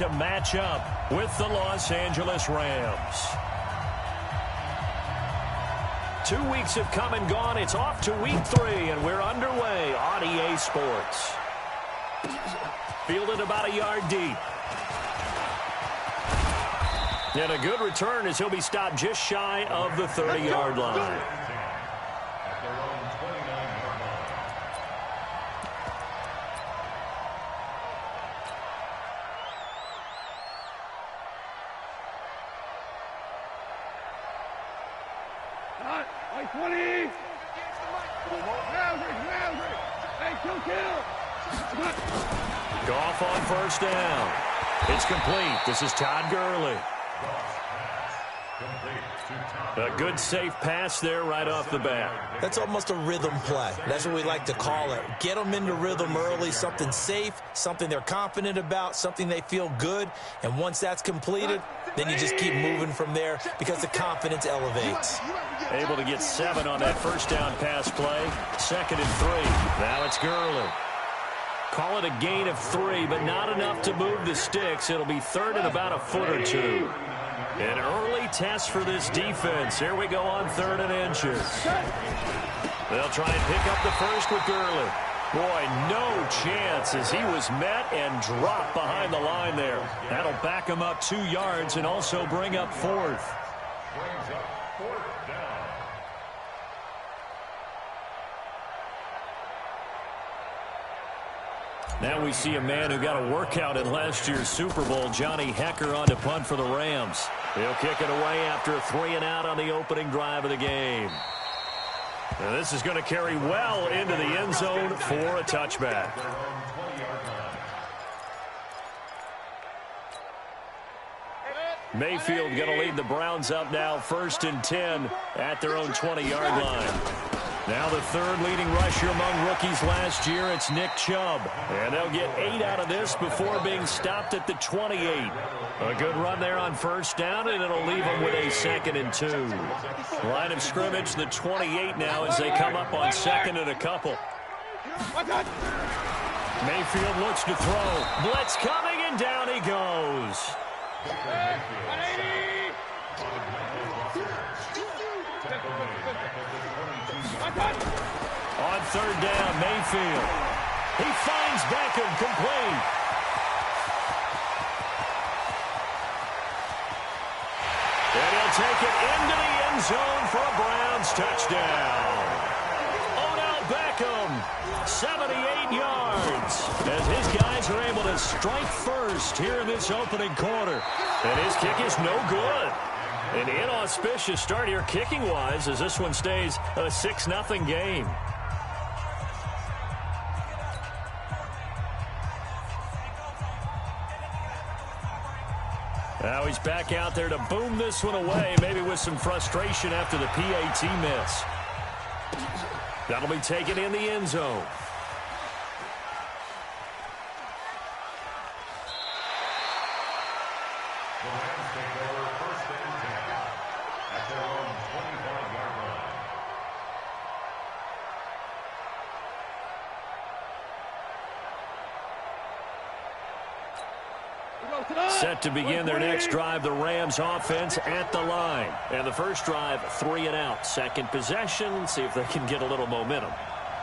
to match up with the Los Angeles Rams. 2 weeks have come and gone. It's off to week 3, and we're underway on EA Sports. Fielded about a yard deep. And a good return as he'll be stopped just shy of the 30-yard line. Goff on first down. It's complete. This is Todd Gurley. A good safe pass there right off the bat. That's almost a rhythm play. That's what we like to call it. Get them into rhythm early, something safe, something they're confident about, something they feel good. And once that's completed, then you just keep moving from there because the confidence elevates. Able to get 7 on that first down pass play. 2nd and 3. Now it's Gurley. Call it a gain of 3, but not enough to move the sticks. It'll be 3rd and about a foot or 2. An early test for this defense. Here we go on 3rd and inches. They'll try and pick up the first with Gurley. Boy, no chance as he was met and dropped behind the line there. That'll back him up 2 yards and also bring up 4th. Now we see a man who got a workout in last year's Super Bowl, Johnny Hecker, on to punt for the Rams. He'll kick it away after a 3-and-out on the opening drive of the game. Now this is going to carry well into the end zone for a touchback. Mayfield going to lead the Browns up now, 1st and 10 at their own 20-yard line. Now the 3rd leading rusher among rookies last year, it's Nick Chubb. And they'll get 8 out of this before being stopped at the 28. A good run there on first down, and it'll leave them with a 2nd and 2. Line of scrimmage, the 28 now as they come up on 2nd and a couple. Mayfield looks to throw. Blitz coming, and down he goes. On 3rd down, Mayfield. He finds Beckham, complete. And he'll take it into the end zone for a Browns touchdown. Odell Beckham, 78 yards, as his guys are able to strike first here in this opening quarter. And his kick is no good. An inauspicious start here kicking-wise as this one stays a 6-0 game. Now he's back out there to boom this one away, maybe with some frustration after the PAT miss. That'll be taken in the end zone. Set to begin their next drive, the Rams offense at the line. And the first drive, 3-and-out. Second possession, see if they can get a little momentum.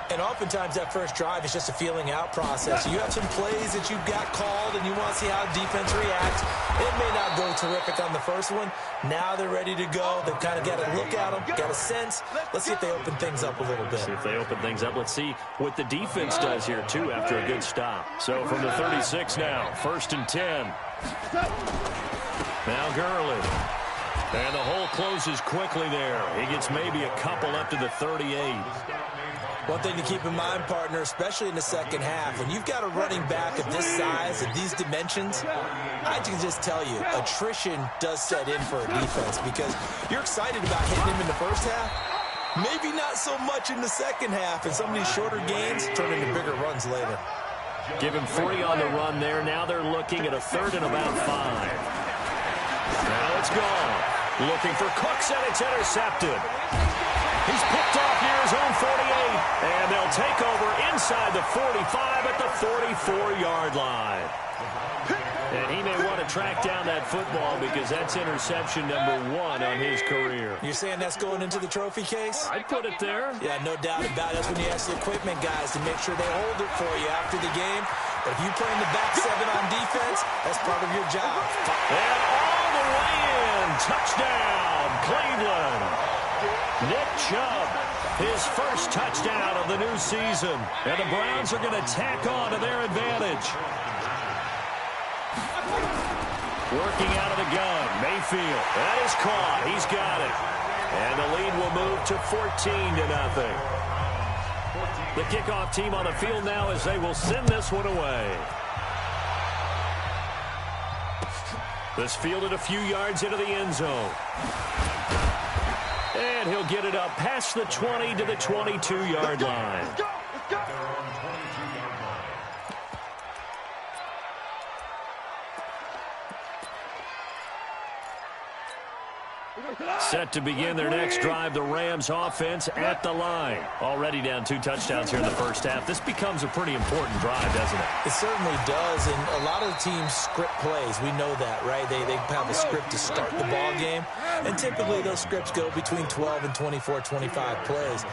And oftentimes that first drive is just a feeling out process. You have some plays that you've got called and you want to see how defense reacts. It may not go terrific on the first one. Now they're ready to go. They've kind of got to look at them, got a sense. Let's see if they open things up a little bit. See if they open things up. Let's see what the defense does here, too, after a good stop. So from the 36 now, 1st and 10. Now Gurley. And the hole closes quickly there. He gets maybe a couple up to the 38. One thing to keep in mind, partner, especially in the second half, when you've got a running back of this size and these dimensions, I can just tell you, attrition does set in for a defense because you're excited about hitting him in the first half. Maybe not so much in the second half, and some of these shorter gains turn into bigger runs later. Give him 3 on the run there. Now they're looking at a 3rd and about 5. Now it's gone. Looking for Cooks, and it's intercepted. He's picked off here his own 48. And they'll take over inside the 45 at the 44-yard line. And he may want to track down that football because that's interception number 1 on his career. You're saying that's going into the trophy case? I'd put it there. Yeah, no doubt about it. That's when you ask the equipment guys to make sure they hold it for you after the game. But if you play in the back 7 on defense, that's part of your job. And all the way in. Touchdown, Cleveland. Nick Chubb, his first touchdown of the new season. And the Browns are going to tack on to their advantage. Working out of the gun, Mayfield. That is caught. He's got it. And the lead will move to 14-0. The kickoff team on the field now as they will send this one away. This fielded a few yards into the end zone. And he'll get it up past the 20 to the 22-yard line. Set to begin their next drive, the Rams offense at the line. Already down 2 touchdowns here in the first half. This becomes a pretty important drive, doesn't it? It certainly does, and a lot of the teams script plays. We know that, right? They have a script to start the ball game, and typically those scripts go between 12 and 24, 25 plays.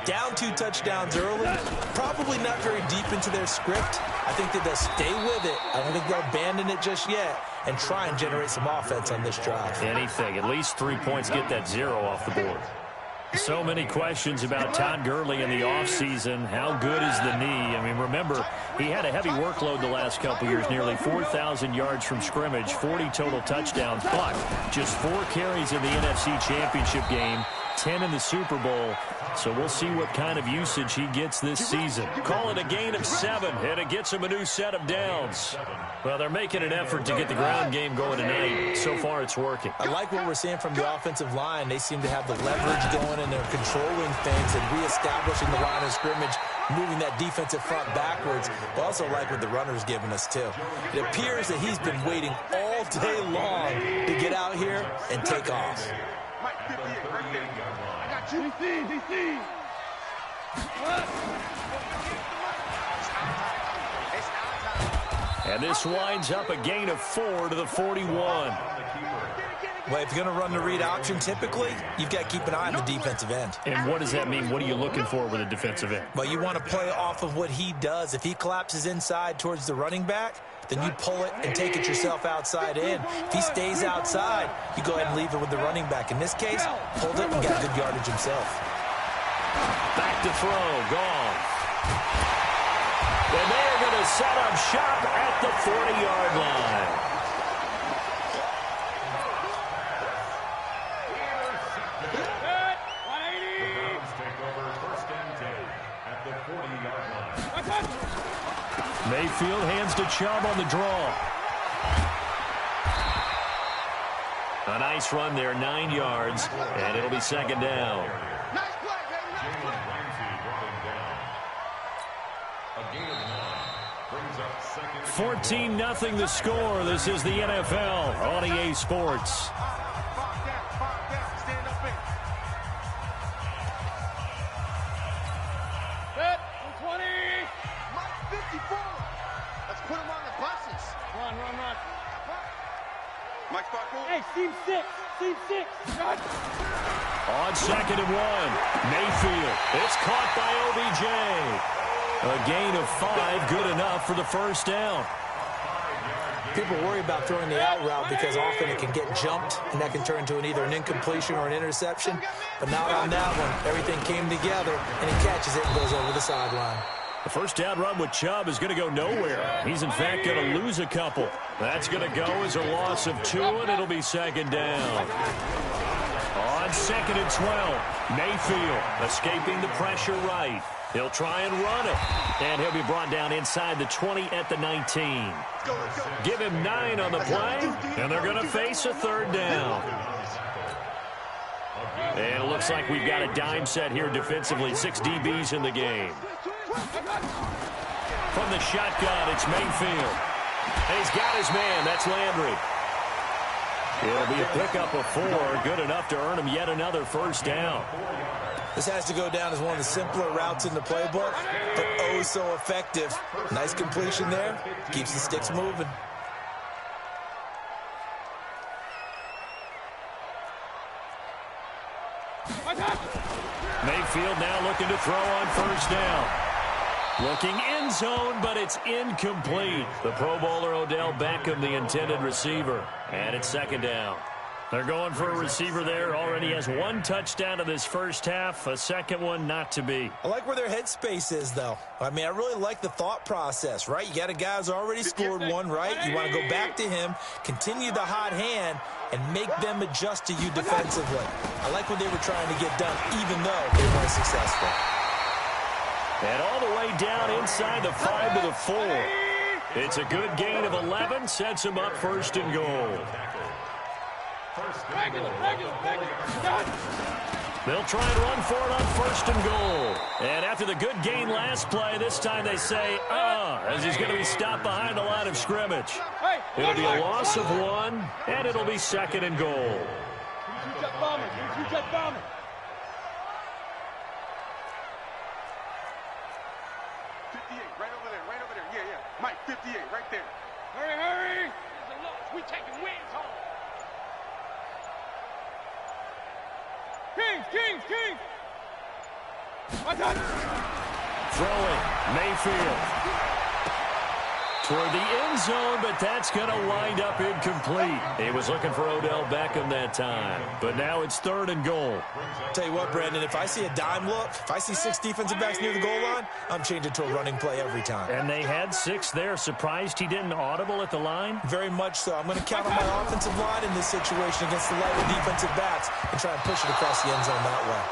Down 2 touchdowns early, probably not very deep into their script. I think that they'll stay with it. I don't think they'll abandon it just yet and try and generate some offense on this drive. Anything. At least 3 points, get that 0 off the board. So many questions about Todd Gurley in the offseason. How good is the knee? I mean, remember, he had a heavy workload the last couple years, nearly 4,000 yards from scrimmage, 40 total touchdowns, but just 4 carries in the NFC Championship game, 10 in the Super Bowl. So we'll see what kind of usage he gets this season. Call it a gain of 7, and it gets him a new set of downs. Well, they're making an effort to get the ground game going tonight. So far, it's working. I like what we're seeing from the offensive line. They seem to have the leverage going, and they're controlling things and reestablishing the line of scrimmage, moving that defensive front backwards. But also like what the runner's giving us, too. It appears that he's been waiting all day long to get out here and take off. And this winds up a gain of 4 to the 41. Well, if you're going to run the read option, typically, you've got to keep an eye on the defensive end. And what does that mean? What are you looking for with a defensive end? Well, you want to play off of what he does. If he collapses inside towards the running back, then you pull it and take it yourself outside in. If he stays outside, you go ahead and leave it with the running back. In this case, pulled it and got good yardage himself. Back to throw, gone. And they are going to set up shop at the 40-yard line. Mayfield hands to Chubb on the draw. A nice run there, 9 yards, and it'll be second down. 14-0 the score. This is the NFL on EA Sports. Hey, team 6. Team 6. On 2nd and 1, Mayfield. It's caught by OBJ. A gain of 5, good enough for the first down. People worry about throwing the out route because often it can get jumped, and that can turn into either an incompletion or an interception. But not on that one. Everything came together, and he catches it and goes over the sideline. The first down run with Chubb is going to go nowhere. He's, in fact, going to lose a couple. That's going to go as a loss of 2, and it'll be second down. On 2nd and 12, Mayfield escaping the pressure right. He'll try and run it, and he'll be brought down inside the 20 at the 19. Give him 9 on the play, and they're going to face a third down. And it looks like we've got a dime set here defensively, 6 DBs in the game. From the shotgun, it's Mayfield. And he's got his man. That's Landry. It'll be a pickup of 4, good enough to earn him yet another first down. This has to go down as one of the simpler routes in the playbook, but oh so effective. Nice completion there. Keeps the sticks moving. Mayfield now looking to throw on first down. Looking end zone, but it's incomplete. The Pro Bowler Odell Beckham, the intended receiver. And it's second down. They're going for a receiver there. Already has 1 touchdown in this first half. A second one not to be. I like where their headspace is, though. I mean, I really like the thought process, right? You got a guy who's already scored 1, right? You want to go back to him, continue the hot hand, and make them adjust to you defensively. I like what they were trying to get done, even though they weren't successful. And all the way down inside the 5 to the 4. It's a good gain of 11. Sets him up first and goal. They'll try and run for it on first and goal. And after the good gain last play, this time they say, as he's going to be stopped behind the line of scrimmage. It'll be a loss of 1, and it'll be second and goal. 58, right over there. Yeah. Mike, 58, right there. Hurry. There's a loss. We taking wins home. Kings. Throwing, Mayfield. Toward the end zone, but that's going to wind up incomplete. He was looking for Odell Beckham that time, but now it's third and goal. Tell you what, Brandon, if I see a dime look, if I see 6 defensive backs near the goal line, I'm changing to a running play every time. And they had 6 there. Surprised he didn't audible at the line? Very much so. I'm going to count on my offensive line in this situation against the lighter defensive backs and try and push it across the end zone that way.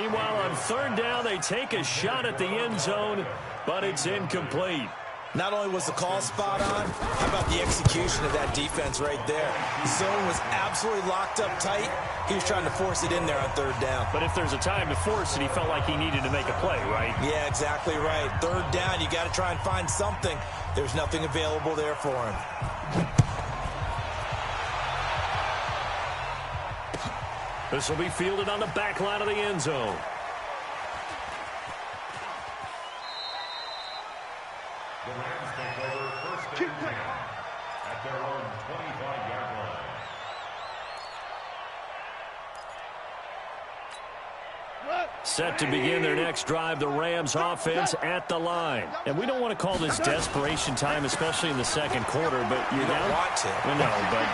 Meanwhile, on third down, they take a shot at the end zone, but it's incomplete. Not only was the call spot on, how about the execution of that defense right there? The zone was absolutely locked up tight. He was trying to force it in there on third down. But if there's a time to force it, he felt like he needed to make a play, right? Yeah, exactly right. Third down, you got to try and find something. There's nothing available there for him. This will be fielded on the back line of the end zone. The Rams take over first and 10 at their own 25-yard line. Set to begin their next drive, the Rams offense at the line. And we don't want to call this desperation time, especially in the second quarter, but you're down. Don't want to. No, but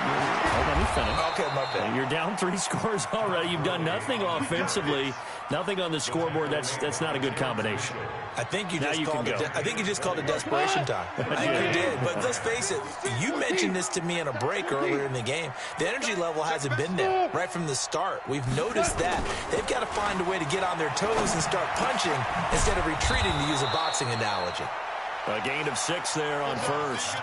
let me finish. Okay, my bad. You're down 3 scores already. You've done nothing offensively, nothing on the scoreboard. That's not a good combination. I think you just called it desperation time. I think you did. But let's face it, you mentioned this to me in a break earlier in the game. The energy level hasn't been there right from the start. We've noticed that. They've got to find a way to get on their toes and start punching instead of retreating, to use a boxing analogy. A gain of 6 there on first.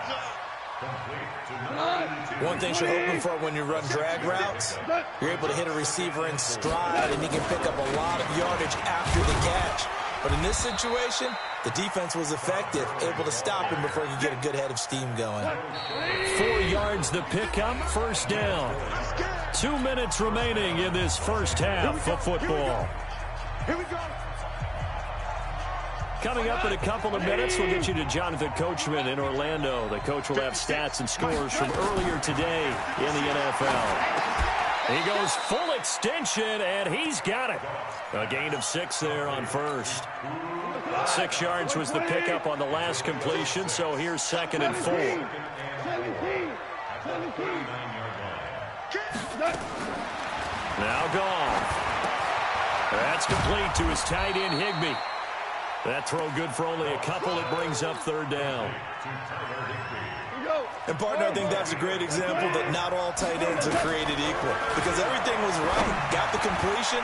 One thing you're hoping for when you run drag routes, you're able to hit a receiver in stride, and he can pick up a lot of yardage after the catch. But in this situation, the defense was effective, able to stop him before he could get a good head of steam going. 4 yards the pickup, first down. 2 minutes remaining in this first half of football. Here we go. Coming up in a couple of minutes, we'll get you to Jonathan Coachman in Orlando. The coach will have stats and scores from earlier today in the NFL. He goes full extension, and he's got it. A gain of 6 there on first. 6 yards was the pickup on the last completion, so here's second and 4. Now gone. That's complete to his tight end, Higbee. That throw good for only a couple. It brings up third down. And, partner, I think that's a great example that not all tight ends are created equal, because everything was right. Got the completion,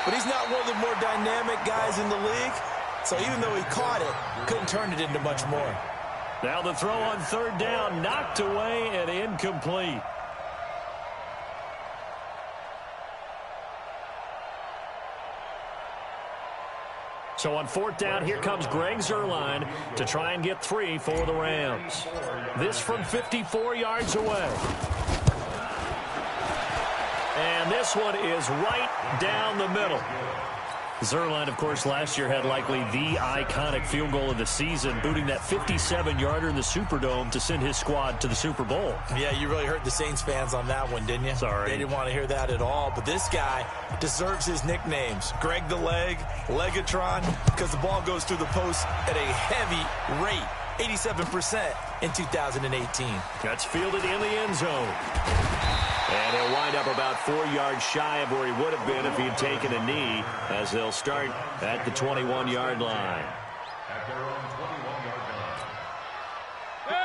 but he's not one of the more dynamic guys in the league. So even though he caught it, couldn't turn it into much more. Now the throw on third down, knocked away and incomplete. So on fourth down, here comes Greg Zuerlein to try and get 3 for the Rams. This from 54 yards away. And this one is right down the middle. Zuerlein, of course, last year had likely the iconic field goal of the season, booting that 57-yarder in the Superdome to send his squad to the Super Bowl. Yeah, you really hurt the Saints fans on that one, didn't you? Sorry. They didn't want to hear that at all. But this guy deserves his nicknames. Greg the Leg, Legatron, because the ball goes through the post at a heavy rate, 87% in 2018. That's fielded in the end zone. And he'll wind up about 4 yards shy of where he would have been if he had taken a knee, as they'll start at the 21-yard line. At their own 21-yard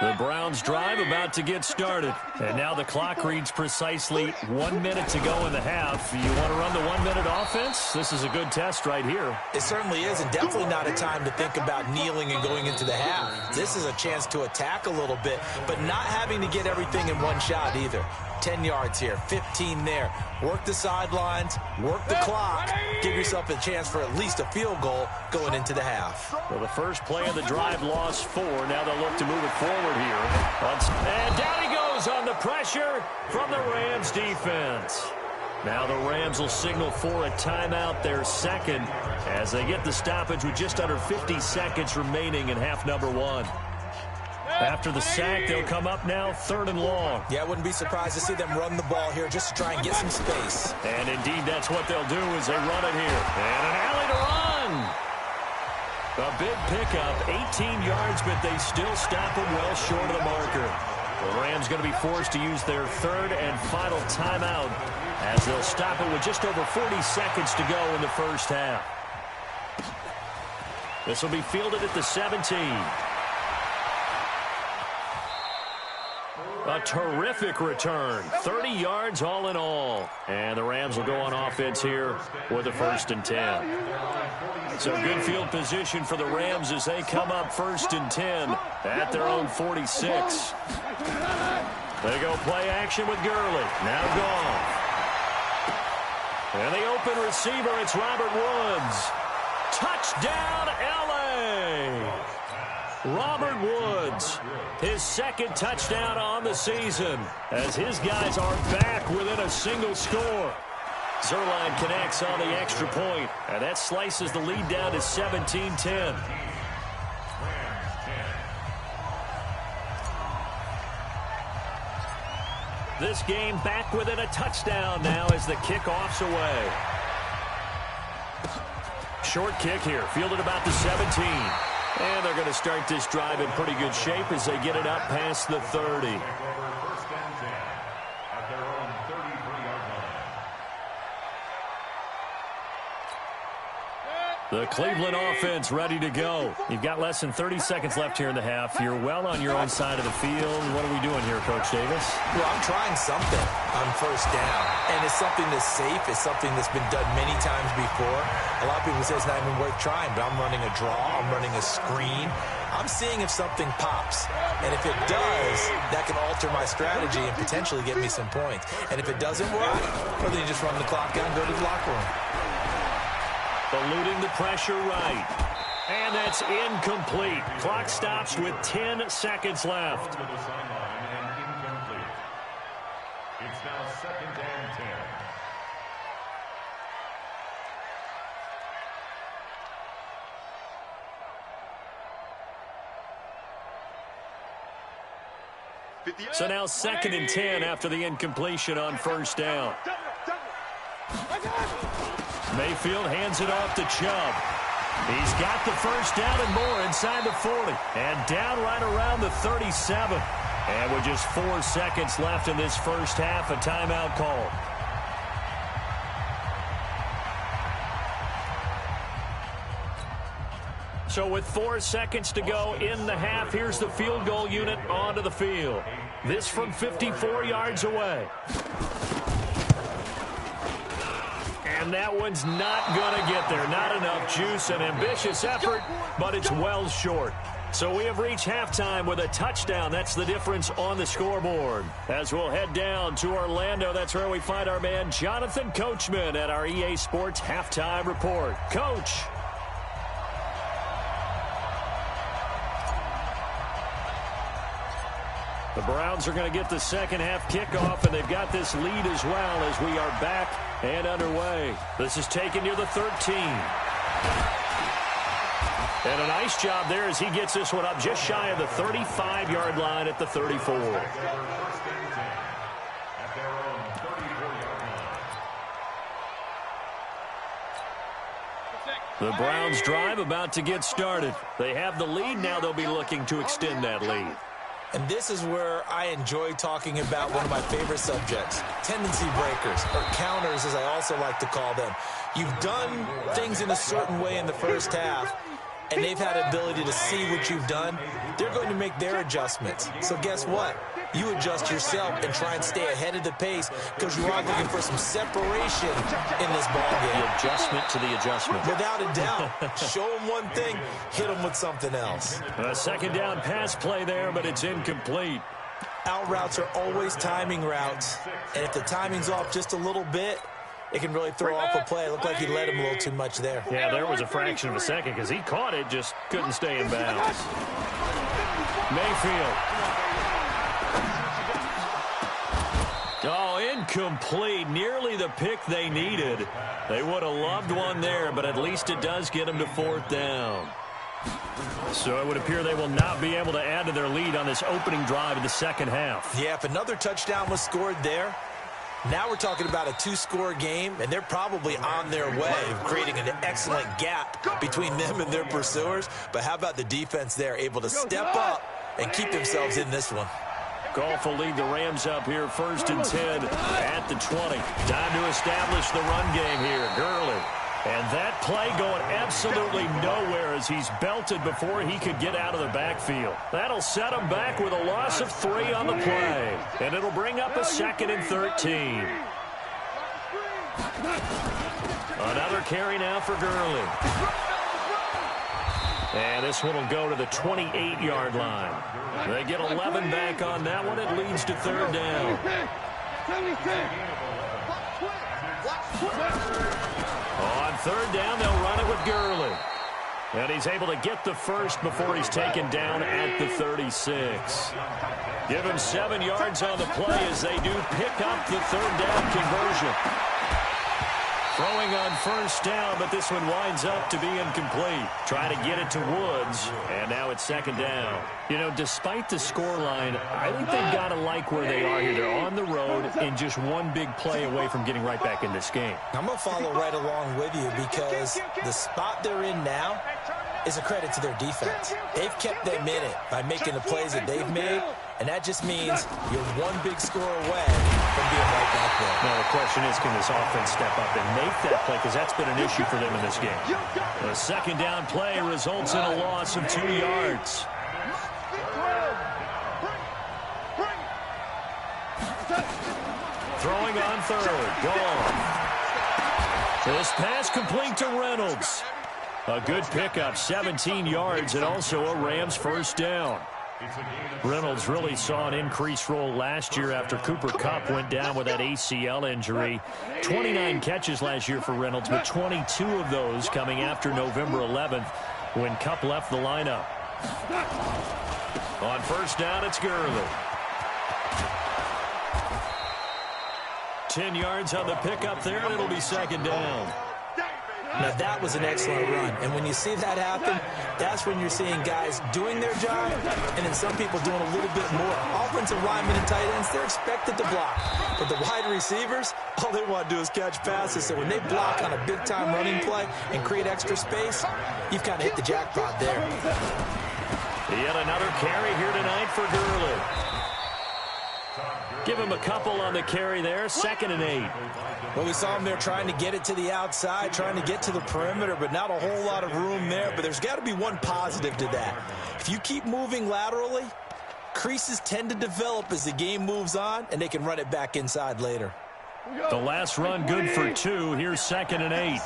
line. The Browns drive about to get started. And now the clock reads precisely 1 minute to go in the half. You want to run the 1 minute offense? This is a good test right here. It certainly is, and definitely not a time to think about kneeling and going into the half. This is a chance to attack a little bit, but not having to get everything in one shot either. 10 yards here, 15 there. Work the sidelines, work the clock, give yourself a chance for at least a field goal going into the half. Well, the first play of the drive lost 4. Now they'll look to move it forward here. And down he goes on the pressure from the Rams defense. Now the Rams will signal for a timeout, their second, as they get the stoppage with just under 50 seconds remaining in half number 1. After the sack, they'll come up now 3rd and long. Yeah, I wouldn't be surprised to see them run the ball here just to try and get some space. And indeed, that's what they'll do as they run it here. And an alley to run. A big pickup, 18 yards, but they still stop him well short of the marker. The Rams going to be forced to use their 3rd and final timeout as they'll stop it with just over 40 seconds to go in the first half. This will be fielded at the 17. A terrific return. 30 yards all in all. And the Rams will go on offense here with a 1st and 10. So good field position for the Rams as they come up 1st and 10 at their own 46. They go play action with Gurley. Now gone. And the open receiver, it's Robert Woods. Touchdown, L.A. Robert Woods, his 2nd touchdown on the season, as his guys are back within a single score. Zuerlein connects on the extra point, and that slices the lead down to 17-10. This game back within a touchdown now as the kickoff's away. Short kick here, fielded about the 17. And they're going to start this drive in pretty good shape as they get it up past the 30. The Cleveland offense ready to go. You've got less than 30 seconds left here in the half. You're well on your own side of the field. What are we doing here, Coach Davis? Well, I'm trying something on 1st down. And it's something that's safe. It's something that's been done many times before. A lot of people say it's not even worth trying, but I'm running a draw. I'm running a screen. I'm seeing if something pops. And if it does, that can alter my strategy and potentially get me some points. And if it doesn't work, well, then you just run the clock out and go to the locker room. Eluding the pressure right. And that's incomplete. Clock stops with 10 seconds left. It's now 2nd and 10. So now 2nd and 10 after the incompletion on 1st down. Mayfield hands it off to Chubb. He's got the 1st down and more inside the 40. And down right around the 37. And with just 4 seconds left in this first half, a timeout call. So with 4 seconds to go in the half, here's the field goal unit onto the field. This from 54 yards away. And that one's not going to get there. Not enough juice, an ambitious effort, but it's well short. So we have reached halftime with a touchdown. That's the difference on the scoreboard. As we'll head down to Orlando, that's where we find our man Jonathan Coachman at our EA Sports Halftime Report. Coach. The Browns are going to get the second half kickoff, and they've got this lead as well as we are back and underway. This is taken near the 13. And a nice job there as he gets this one up just shy of the 35-yard line at the 34. The Browns drive about to get started. They have the lead. Now they'll be looking to extend that lead. And this is where I enjoy talking about one of my favorite subjects, tendency breakers, or counters as I also like to call them. You've done things in a certain way in the first half, and they've had ability to see what you've done. They're going to make their adjustments. So guess what? You adjust yourself and try and stay ahead of the pace because you are looking for some separation in this ballgame. The adjustment to the adjustment. Without a doubt. Show them one thing, hit them with something else. A second down pass play there, but it's incomplete. Out routes are always timing routes, and if the timing's off just a little bit, it can really throw off a play. It looked like he led him a little too much there. Yeah, there was a fraction of a second because he caught it, just couldn't stay in bounds. Mayfield. Oh, incomplete. Nearly the pick they needed. They would have loved one there, but at least it does get them to fourth down. So it would appear they will not be able to add to their lead on this opening drive of the second half. Yeah, if another touchdown was scored there, now we're talking about a two-score game, and they're probably on their way of creating an excellent gap between them and their pursuers. But how about the defense there, able to step up and keep themselves in this one? Goff will lead the Rams up here, 1st and 10 at the 20. Time to establish the run game here. Gurley. And that play going absolutely nowhere as he's belted before he could get out of the backfield. That'll set him back with a loss of 3 on the play. And it'll bring up a 2nd and 13. Another carry now for Gurley. And this one will go to the 28-yard line. They get 11 back on that one. It leads to 3rd down. On 3rd down, they'll run it with Gurley. And he's able to get the first before he's taken down at the 36. Give him 7 yards on the play as they do pick up the 3rd down conversion. Throwing on 1st down, but this one winds up to be incomplete. Trying to get it to Woods, and now it's 2nd down. You know, despite the scoreline, I think they've got to like where they are here. They're on the road and just one big play away from getting right back in this game. I'm going to follow right along with you because the spot they're in now is a credit to their defense. They've kept them in it by making the plays that they've made, and that just means you're one big score away from being right back there. Now, the question is, can this offense step up and make that play? Because that's been an issue for them in this game. The 2nd down play results in a loss of 2 yards. Throwing on 3rd. Gone. This pass complete to Reynolds. A good pickup, 17 yards, and also a Rams 1st down. Reynolds really saw an increased role last year after Cooper Kupp went down with that ACL injury. 29 catches last year for Reynolds, but 22 of those coming after November 11th when Kupp left the lineup. On 1st down, it's Gurley. 10 yards on the pickup there, and it'll be 2nd down. Now, that was an excellent run. And when you see that happen, that's when you're seeing guys doing their job and then some people doing a little bit more. Offensive linemen and tight ends, they're expected to block. But the wide receivers, all they want to do is catch passes. So when they block on a big-time running play and create extra space, you've kind of hit the jackpot there. Yet another carry here tonight for Gurley. Give him a couple on the carry there, 2nd and 8. Well, we saw him there trying to get it to the outside, trying to get to the perimeter, but not a whole lot of room there. But there's got to be one positive to that. If you keep moving laterally, creases tend to develop as the game moves on, and they can run it back inside later. The last run good for 2. Here's 2nd and 8.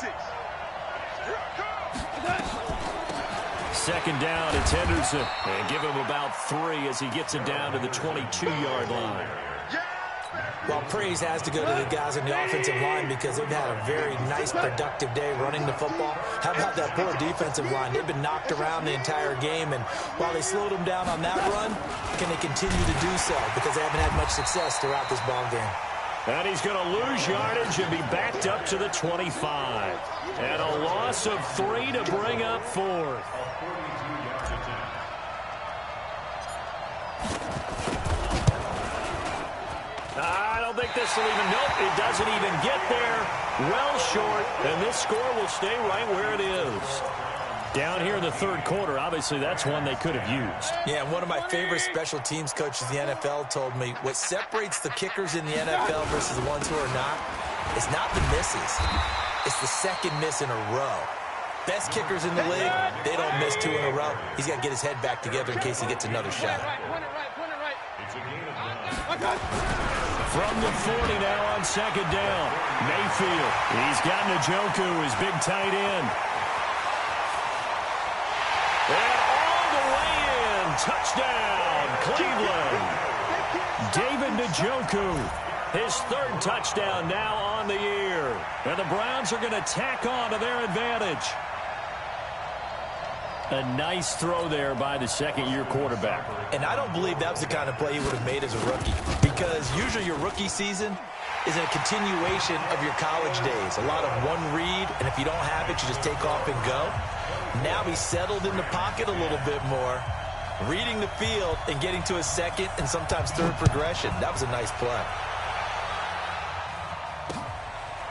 2nd down, it's Henderson. And give him about 3 as he gets it down to the 22-yard line. Well, praise has to go to the guys in the offensive line because they've had a very nice, productive day running the football. How about that poor defensive line? They've been knocked around the entire game, and while they slowed them down on that run, can they continue to do so? Because they haven't had much success throughout this ball game. And he's going to lose yardage and be backed up to the 25. And a loss of 3 to bring up 4th. I don't think this will even, nope, it doesn't even get there. Well short, and this score will stay right where it is. Down here in the third quarter, obviously that's one they could have used. Yeah, and one of my favorite special teams coaches in the NFL told me what separates the kickers in the NFL versus the ones who are not is not the misses. It's the second miss in a row. Best kickers in the league, they don't miss 2 in a row. He's got to get his head back together in case he gets another shot. From the 40 now on second down. Mayfield. He's got Njoku, his big tight end. And all the way in. Touchdown, Cleveland. David Njoku. His 3rd touchdown now on the year. And the Browns are going to tack on to their advantage. A nice throw there by the second-year quarterback. And I don't believe that was the kind of play he would have made as a rookie, because usually your rookie season is a continuation of your college days. A lot of one read, and if you don't have it, you just take off and go. Now he's settled in the pocket a little bit more, reading the field and getting to his second and sometimes third progression. That was a nice play.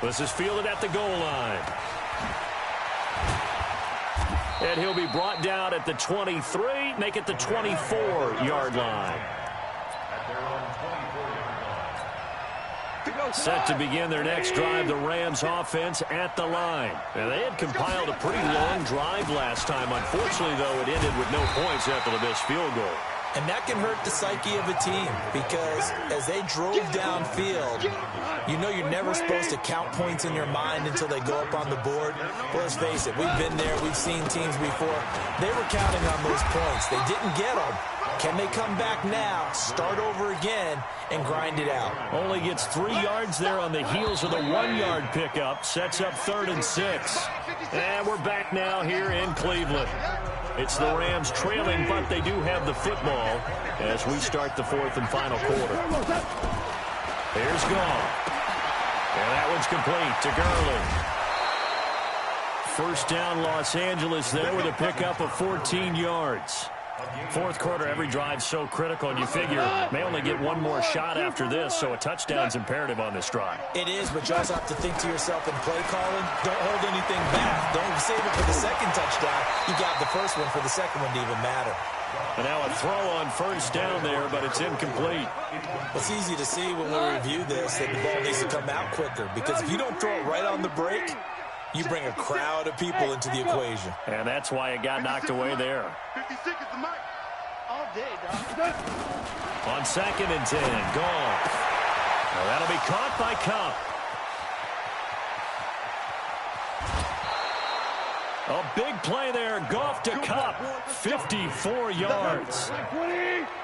This is fielded at the goal line. And he'll be brought down at the 23, make it the 24-yard line. Set to begin their next drive, the Rams offense at the line. And they had compiled a pretty long drive last time. Unfortunately, though, it ended with no points after the missed field goal. And that can hurt the psyche of a team because as they drove downfield, you know you're never supposed to count points in your mind until they go up on the board. Well, let's face it, we've been there. We've seen teams before. They were counting on those points. They didn't get them. Can they come back now, start over again, and grind it out? Only gets 3 yards there on the heels of the 1-yard pickup. Sets up 3rd and 6. And we're back now here in Cleveland. It's the Rams trailing, but they do have the football as we start the 4th and final quarter. Here's Goff. And that one's complete to Gurley. 1st down, Los Angeles there with a pickup of 14 yards. 4th quarter, every drive's so critical, and you figure may only get one more shot after this, so a touchdown's imperative on this drive. It is, but you also have to think to yourself in play calling, don't hold anything back. Don't save it for the second touchdown. You got the first one for the second one to even matter. And now a throw on 1st down there, but it's incomplete. It's easy to see when we review this that the ball needs to come out quicker, because if you don't throw it right on the break, you bring a crowd of people into the equation. And that's why it got knocked away there. 56 is the mic. All day, dog. On 2nd and 10, Goff. Well, that'll be caught by Cup. A big play there. Goff to Cup. 54 yards.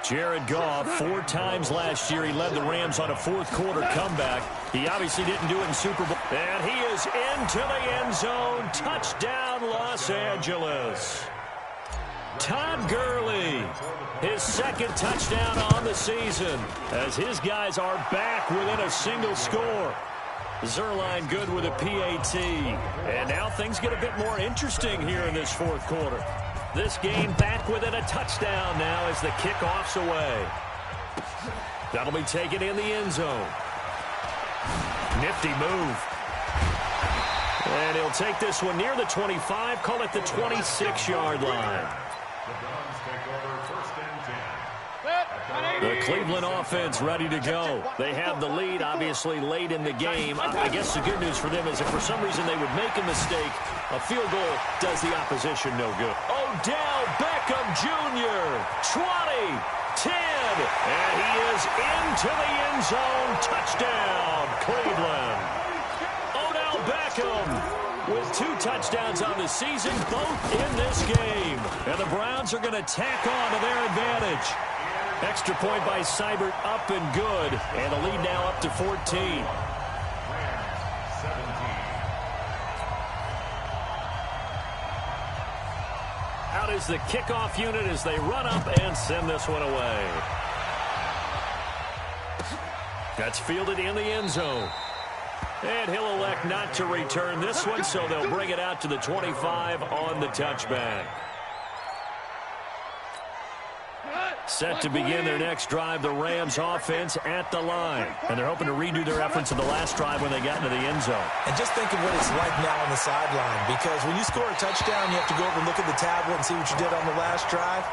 Jared Goff, 4 times last year, he led the Rams on a 4th quarter comeback. He obviously didn't do it in Super Bowl. And he is into the end zone. Touchdown, Los Angeles. Todd Gurley, his 2nd touchdown on the season, as his guys are back within a single score. Zerline good with a PAT. And now things get a bit more interesting here in this 4th quarter. This game back within a touchdown now as the kickoff's away. That'll be taken in the end zone. Nifty move. And he'll take this one near the 25, call it the 26-yard line. The Cleveland offense ready to go. They have the lead, obviously, late in the game. I guess the good news for them is if for some reason they would make a mistake, a field goal does the opposition no good. Odell Beckham Jr., 20, 10, and he is into the end zone. Touchdown, Cleveland. Odell Beckham with 2 touchdowns on the season, both in this game. And the Browns are going to tack on to their advantage. Extra point by Seibert, up and good. And the lead now up to 14. Out is the kickoff unit as they run up and send this one away. That's fielded in the end zone. And he'll elect not to return this one, so they'll bring it out to the 25 on the touchback. Set to begin their next drive, the Rams offense at the line. And they're hoping to redo their efforts of the last drive when they got into the end zone. And just think of what it's like now on the sideline, because when you score a touchdown, you have to go over and look at the tablet and see what you did on the last drive.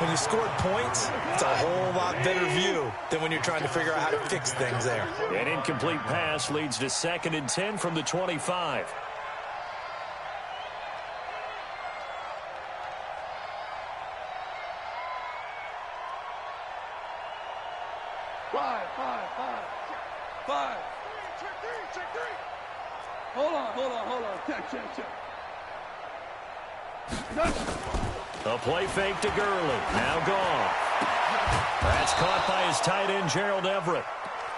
When you scored points, it's a whole lot better view than when you're trying to figure out how to fix things there. An incomplete pass leads to 2nd and 10 from the 25. Five. Check three. Hold on. Check. A play fake to Gurley. Now gone. That's caught by his tight end, Gerald Everett.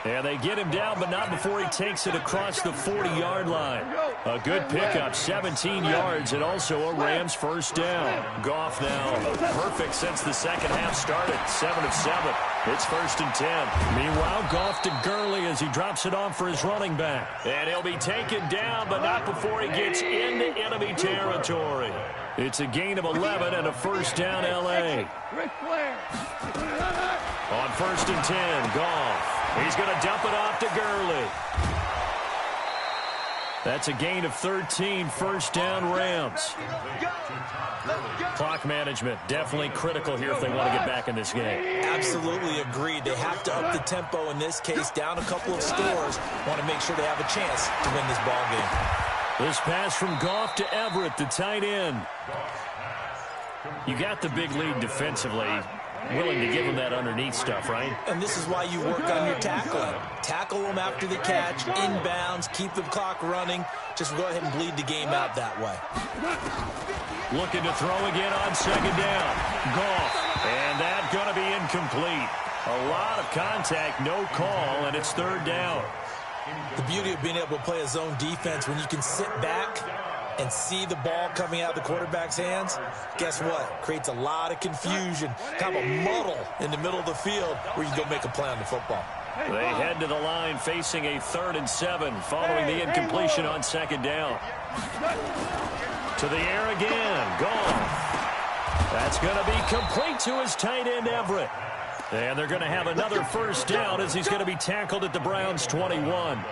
And they get him down, but not before he takes it across the 40-yard line. A good pickup, 17 yards, and also a Rams first down. Goff now perfect since the second half started, 7 of 7. It's 1st and 10. Meanwhile, Goff to Gurley as he drops it off for his running back. And he'll be taken down, but not before he gets into enemy territory. It's a gain of 11 and a first down, L.A. On 1st and 10, Goff. He's going to dump it off to Gurley. That's a gain of 13, first down, Rams. Clock management, definitely critical here if they want to get back in this game. Absolutely agreed. They have to up the tempo in this case, down a couple of scores. Want to make sure they have a chance to win this ball game. This pass from Goff to Everett, the tight end. You got the big lead defensively. Willing to give them that underneath stuff, right? And this is why you work on your tackling. Tackle them after the catch, inbounds, keep the clock running. Just go ahead and bleed the game out that way. Looking to throw again on 2nd down. Goff. And that's going to be incomplete. A lot of contact, no call, and it's 3rd down. The beauty of being able to play a zone defense when you can sit back and see the ball coming out of the quarterback's hands, guess what? Creates a lot of confusion, kind of a muddle in the middle of the field where you can go make a play on the football. They head to the line facing a 3rd and 7 following the incompletion on 2nd down. To the air again. Goff. That's going to be complete to his tight end, Everett. And they're going to have another first down as he's going to be tackled at the Browns' 21.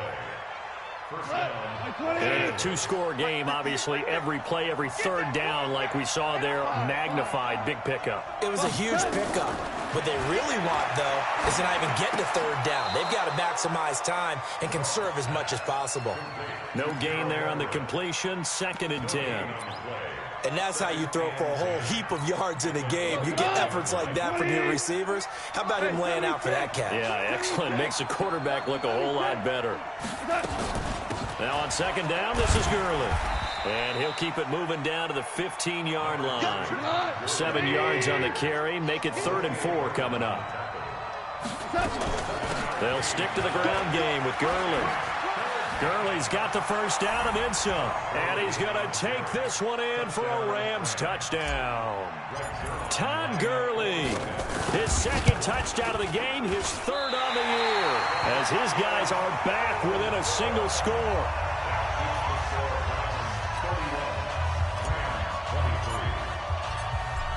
In a 2-score game, obviously, every play, every 3rd down, like we saw there, magnified, big pickup. It was a huge pickup. What they really want, though, is to not even get to 3rd down. They've got to maximize time and conserve as much as possible. No gain there on the completion, 2nd and 10. And that's how you throw for a whole heap of yards in a game. You get efforts like that from your receivers. How about him laying out for that catch? Yeah, excellent. Makes the quarterback look a whole lot better. Now on 2nd down, this is Gurley. And he'll keep it moving down to the 15-yard line. 7 yards on the carry. Make it 3rd and 4 coming up. They'll stick to the ground game with Gurley. Gurley's got the first down and then some. And he's going to take this one in for a Rams touchdown. Todd Gurley, his 2nd touchdown of the game, his 3rd on the year, as his guys are back within a single score.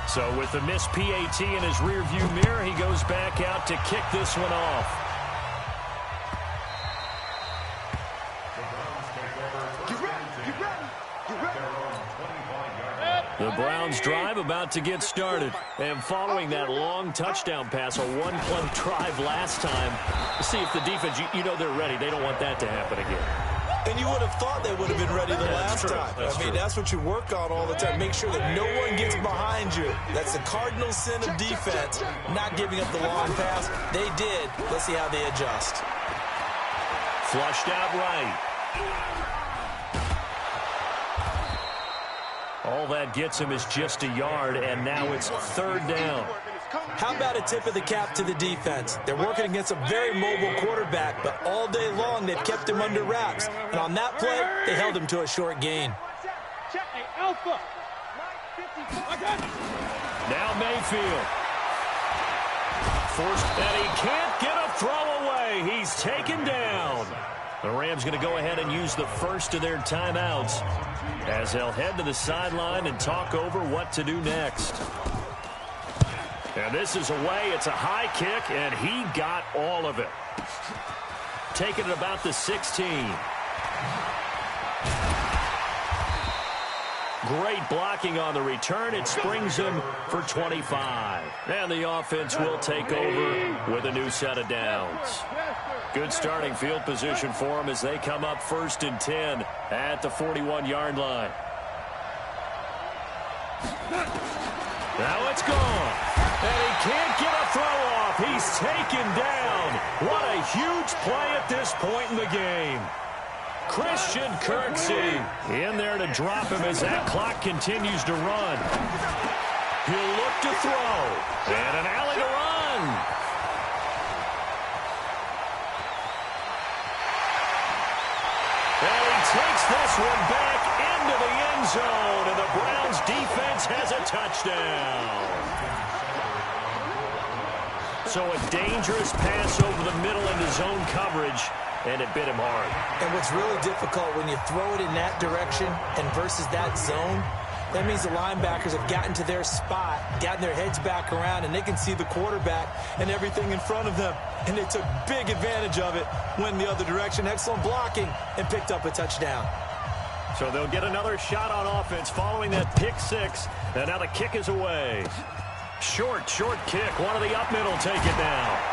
So with the missed PAT in his rearview mirror, he goes back out to kick this one off. The Browns drive about to get started. And following that long touchdown pass, a 1-play drive last time, see if the defense, you know they're ready. They don't want that to happen again. And you would have thought they would have been ready the last time. That's what you work on all the time. Make sure that no one gets behind you. That's the cardinal sin of defense, not giving up the long pass. They did. Let's see how they adjust. Flushed out right. All that gets him is just a yard, and now it's 3rd down. How about a tip of the cap to the defense? They're working against a very mobile quarterback, but all day long they've kept him under wraps. And on that play, they held him to a short gain. Hey, Alpha. Now Mayfield. Forced, and he can't get a throw away. He's taken down. The Rams going to go ahead and use the first of their timeouts as they'll head to the sideline and talk over what to do next. And this is away. It's a high kick, and he got all of it. Taking it about the 16. Great blocking on the return. It springs him for 25. And the offense will take over with a new set of downs. Good starting field position for them as they come up 1st and 10 at the 41-yard line. Now it's gone. And he can't get a throw off. He's taken down. What a huge play at this point in the game. Christian Kirksey in there to drop him as that clock continues to run. He'll look to throw. And an alley to run. And he takes this one back into the end zone. And the Browns defense has a touchdown. So a dangerous pass over the middle into zone coverage. And it bit him hard. And what's really difficult when you throw it in that direction and versus that zone, that means the linebackers have gotten to their spot, gotten their heads back around, and they can see the quarterback and everything in front of them. And they took big advantage of it, went the other direction, excellent blocking, and picked up a touchdown. So they'll get another shot on offense following that pick six. And now the kick is away. Short kick. One of the up middle take it now.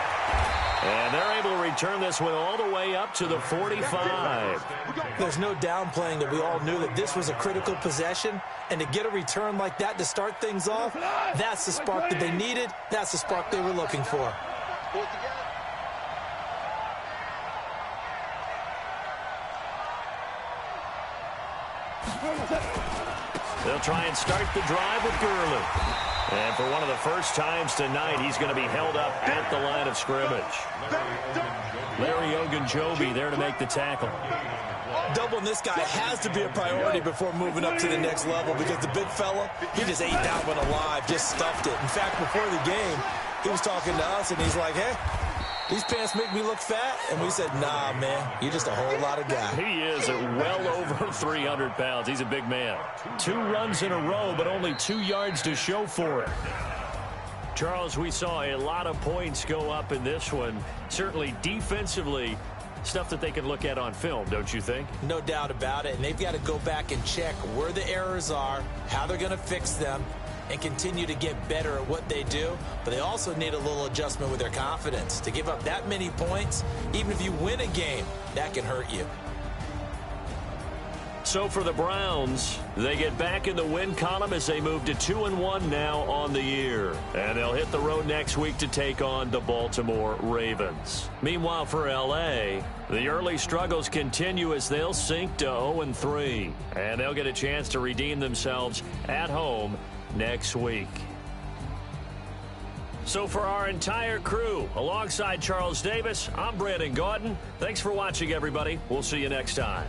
And they're able to return this one all the way up to the 45. There's no downplaying that we all knew that this was a critical possession. And to get a return like that to start things off, that's the spark that they needed. That's the spark they were looking for. They'll try and start the drive with Gurley. And for one of the first times tonight, he's going to be held up at the line of scrimmage. Larry Ogunjobi there to make the tackle. Doubling this guy has to be a priority before moving up to the next level because the big fella, he just ate that one alive, just stuffed it. In fact, before the game, he was talking to us, and he's like, hey, these pants make me look fat. And we said, nah, man, you're just a whole lot of guy. He is well over 300 pounds. He's a big man. 2 runs in a row, but only 2 yards to show for it. Charles, we saw a lot of points go up in this one. Certainly defensively, stuff that they can look at on film, don't you think? No doubt about it. And they've got to go back and check where the errors are, how they're going to fix them, and continue to get better at what they do. But they also need a little adjustment with their confidence. To give up that many points, even if you win a game, that can hurt you. So for the Browns, they get back in the win column as they move to 2-1 now on the year. And they'll hit the road next week to take on the Baltimore Ravens. Meanwhile for L.A., the early struggles continue as they'll sink to 0-3. And they'll get a chance to redeem themselves at home next week. So for our entire crew, alongside Charles Davis, I'm Brandon Gaudin. Thanks for watching, everybody. We'll see you next time.